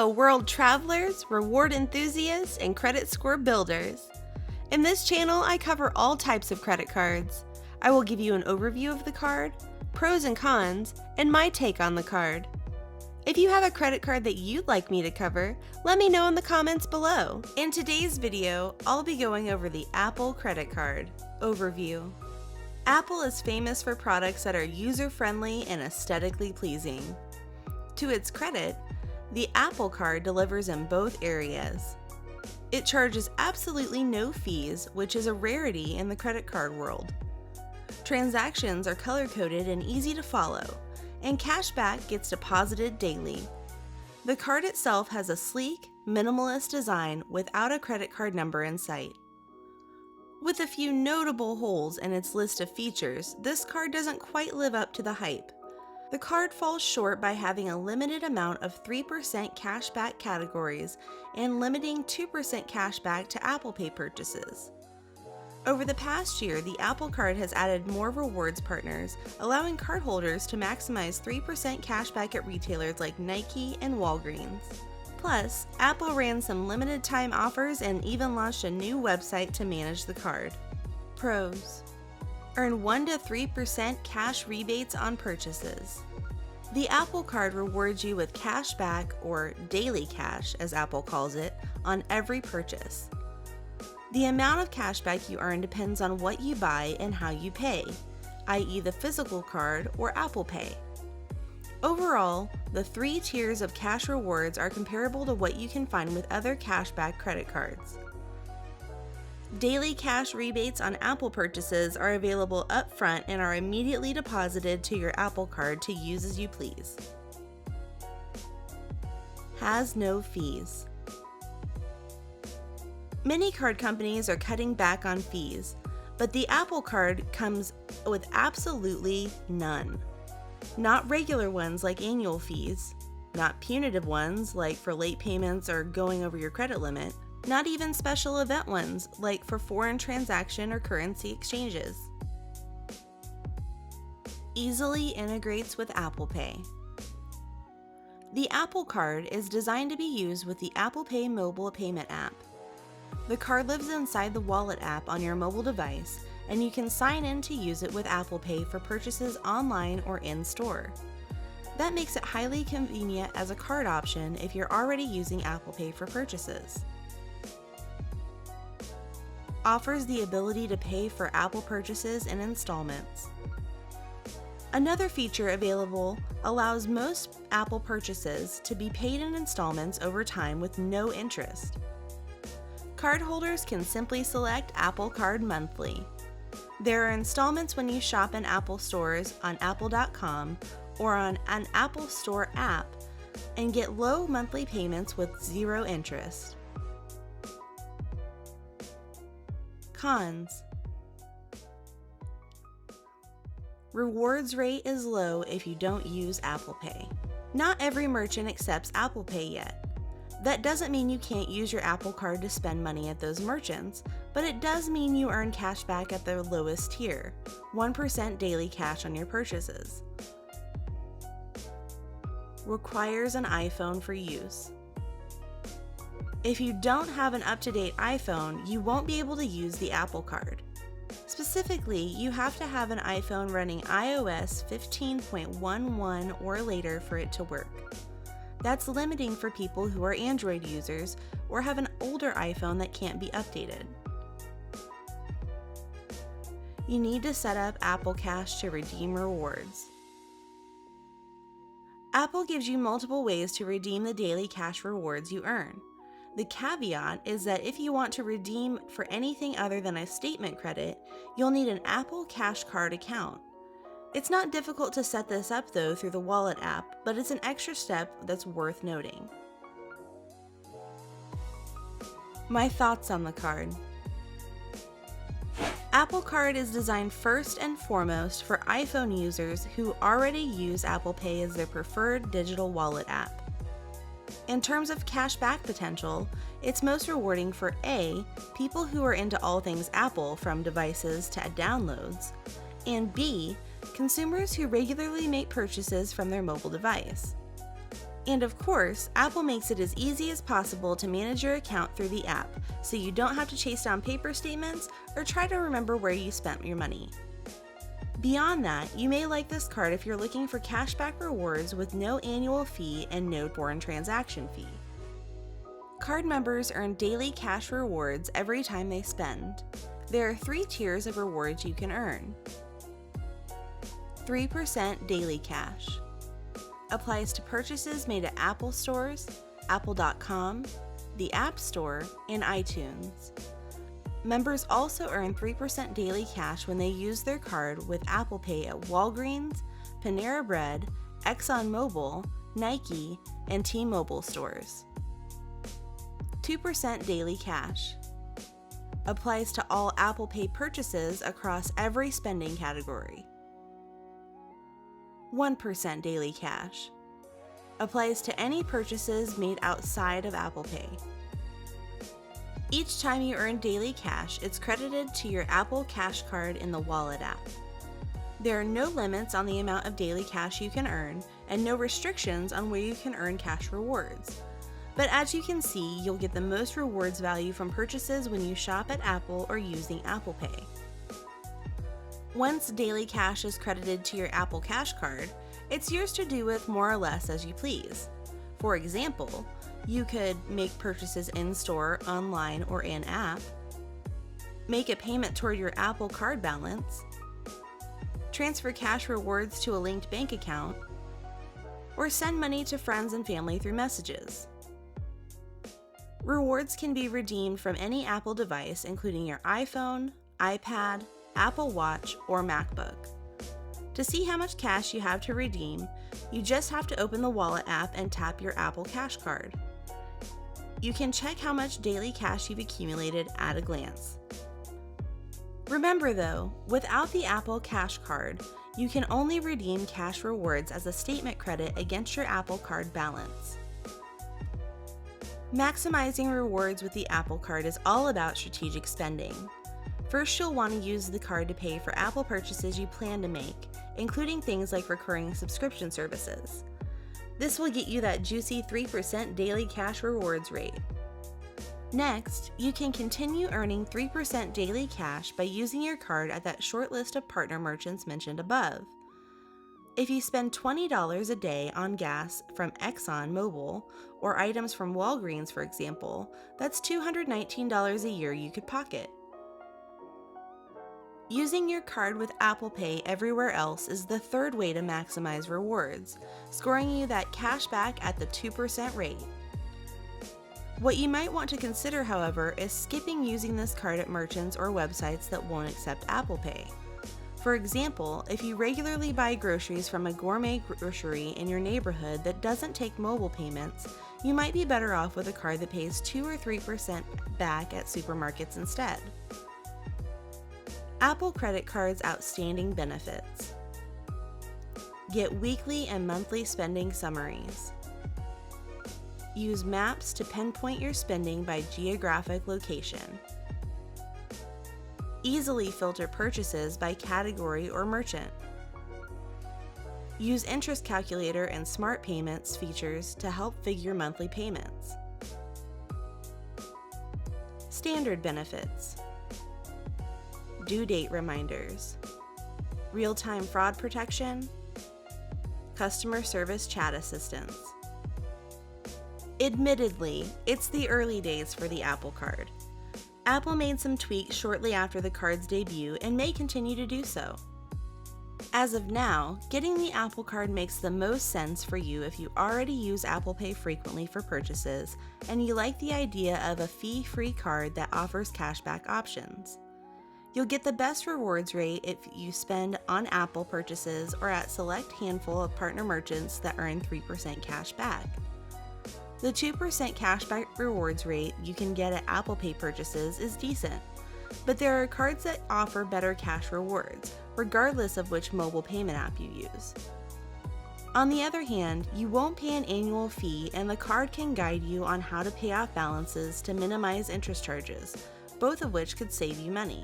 world travelers, reward enthusiasts, and credit score builders. In this channel, I cover all types of credit cards. I will give you an overview of the card, pros and cons, and my take on the card. If you have a credit card that you'd like me to cover, let me know in the comments below. In today's video, I'll be going over the Apple credit card overview. Apple is famous for products that are user-friendly and aesthetically pleasing. To its credit, the Apple Card delivers in both areas. It charges absolutely no fees, which is a rarity in the credit card world. Transactions are color-coded and easy to follow, and cashback gets deposited daily. The card itself has a sleek, minimalist design without a credit card number in sight. With a few notable holes in its list of features, this card doesn't quite live up to the hype. The card falls short by having a limited amount of 3% cashback categories and limiting 2% cashback to Apple Pay purchases. Over the past year, the Apple Card has added more rewards partners, allowing cardholders to maximize 3% cashback at retailers like Nike and Walgreens. Plus, Apple ran some limited time offers and even launched a new website to manage the card. Pros: earn 1 to 3% cash rebates on purchases. The Apple Card rewards you with cash back, or daily cash as Apple calls it, on every purchase. The amount of cash back you earn depends on what you buy and how you pay, i.e. the physical card or Apple Pay. Overall, the 3 tiers of cash rewards are comparable to what you can find with other cashback credit cards. Daily cash rebates on Apple purchases are available up front and are immediately deposited to your Apple Card to use as you please. Has no fees. Many card companies are cutting back on fees, but the Apple Card comes with absolutely none. Not regular ones like annual fees, not punitive ones like for late payments or going over your credit limit, not even special event ones like for foreign transaction or currency exchanges. Easily integrates with Apple Pay. The Apple Card is designed to be used with the Apple Pay mobile payment app. The card lives inside the Wallet app on your mobile device, and you can sign in to use it with Apple Pay for purchases online or in-store. That makes it highly convenient as a card option if you're already using Apple Pay for purchases. Offers the ability to pay for Apple purchases in installments. Another feature available allows most Apple purchases to be paid in installments over time with no interest. Cardholders can simply select Apple Card Monthly. There are installments when you shop in Apple stores on apple.com or on an Apple Store app and get low monthly payments with zero interest. Cons: rewards rate is low if you don't use Apple Pay. Not every merchant accepts Apple Pay yet. That doesn't mean you can't use your Apple Card to spend money at those merchants, but it does mean you earn cash back at the lowest tier, 1% daily cash on your purchases. Requires an iPhone for use. If you don't have an up-to-date iPhone, you won't be able to use the Apple Card. Specifically, you have to have an iPhone running iOS 15.11 or later for it to work. That's limiting for people who are Android users or have an older iPhone that can't be updated. You need to set up Apple Cash to redeem rewards. Apple gives you multiple ways to redeem the daily cash rewards you earn. The caveat is that if you want to redeem for anything other than a statement credit, you'll need an Apple Cash Card account. It's not difficult to set this up though through the Wallet app, but it's an extra step that's worth noting. My thoughts on the card. Apple Card is designed first and foremost for iPhone users who already use Apple Pay as their preferred digital wallet app. In terms of cashback potential, it's most rewarding for A, people who are into all things Apple from devices to downloads, and B, consumers who regularly make purchases from their mobile device. And of course, Apple makes it as easy as possible to manage your account through the app, so you don't have to chase down paper statements or try to remember where you spent your money. Beyond that, you may like this card if you're looking for cashback rewards with no annual fee and no foreign transaction fee. Card members earn daily cash rewards every time they spend. There are 3 tiers of rewards you can earn. 3% daily cash. Applies to purchases made at Apple stores, apple.com, the App Store, and iTunes. Members also earn 3% daily cash when they use their card with Apple Pay at Walgreens, Panera Bread, ExxonMobil, Nike, and T-Mobile stores. 2% daily cash. Applies to all Apple Pay purchases across every spending category. 1% daily cash. Applies to any purchases made outside of Apple Pay. Each time you earn daily cash, it's credited to your Apple Cash Card in the Wallet app. There are no limits on the amount of daily cash you can earn, and no restrictions on where you can earn cash rewards. But as you can see, you'll get the most rewards value from purchases when you shop at Apple or using Apple Pay. Once daily cash is credited to your Apple Cash Card, it's yours to do with more or less as you please. For example, you could make purchases in-store, online, or in-app, make a payment toward your Apple Card balance, transfer cash rewards to a linked bank account, or send money to friends and family through messages. Rewards can be redeemed from any Apple device, including your iPhone, iPad, Apple Watch, or MacBook. To see how much cash you have to redeem, you just have to open the Wallet app and tap your Apple Cash Card. You can check how much daily cash you've accumulated at a glance. Remember though, without the Apple Cash Card, you can only redeem cash rewards as a statement credit against your Apple Card balance. Maximizing rewards with the Apple Card is all about strategic spending. First, you'll want to use the card to pay for Apple purchases you plan to make, including things like recurring subscription services. This will get you that juicy 3% daily cash rewards rate. Next, you can continue earning 3% daily cash by using your card at that short list of partner merchants mentioned above. If you spend $20 a day on gas from ExxonMobil or items from Walgreens, for example, that's $219 a year you could pocket. Using your card with Apple Pay everywhere else is the third way to maximize rewards, scoring you that cash back at the 2% rate. What you might want to consider, however, is skipping using this card at merchants or websites that won't accept Apple Pay. For example, if you regularly buy groceries from a gourmet grocery in your neighborhood that doesn't take mobile payments, you might be better off with a card that pays 2 or 3% back at supermarkets instead. Apple Credit Card's outstanding benefits. Get weekly and monthly spending summaries. Use maps to pinpoint your spending by geographic location. Easily filter purchases by category or merchant. Use interest calculator and smart payments features to help figure monthly payments. Standard benefits. Due date reminders. Real-time fraud protection. Customer service chat assistance. Admittedly, it's the early days for the Apple Card. Apple made some tweaks shortly after the card's debut and may continue to do so. As of now, getting the Apple Card makes the most sense for you if you already use Apple Pay frequently for purchases and you like the idea of a fee-free card that offers cashback options. You'll get the best rewards rate if you spend on Apple purchases or at select handful of partner merchants that earn 3% cash back. The 2% cashback rewards rate you can get at Apple Pay purchases is decent, but there are cards that offer better cash rewards, regardless of which mobile payment app you use. On the other hand, you won't pay an annual fee and the card can guide you on how to pay off balances to minimize interest charges, both of which could save you money.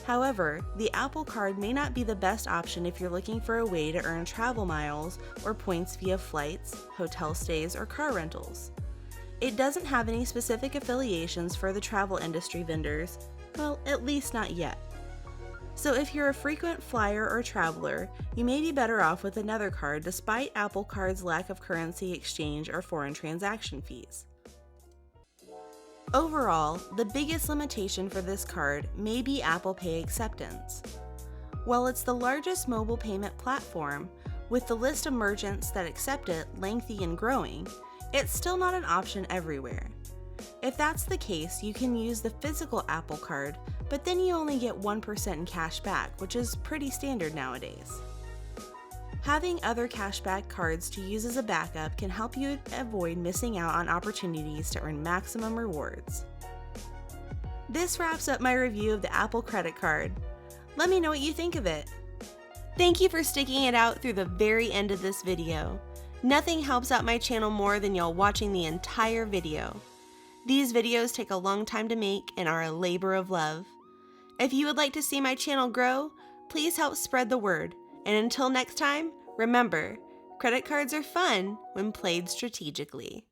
However, the Apple Card may not be the best option if you're looking for a way to earn travel miles or points via flights, hotel stays, or car rentals. It doesn't have any specific affiliations for the travel industry vendors, well, at least not yet. So if you're a frequent flyer or traveler, you may be better off with another card despite Apple Card's lack of currency exchange or foreign transaction fees. Overall, the biggest limitation for this card may be Apple Pay acceptance. While it's the largest mobile payment platform, with the list of merchants that accept it lengthy and growing, it's still not an option everywhere. If that's the case, you can use the physical Apple Card, but then you only get 1% in cash back, which is pretty standard nowadays. Having other cashback cards to use as a backup can help you avoid missing out on opportunities to earn maximum rewards. This wraps up my review of the Apple Credit Card. Let me know what you think of it. Thank you for sticking it out through the very end of this video. Nothing helps out my channel more than y'all watching the entire video. These videos take a long time to make and are a labor of love. If you would like to see my channel grow, please help spread the word. And until next time, remember, credit cards are fun when played strategically.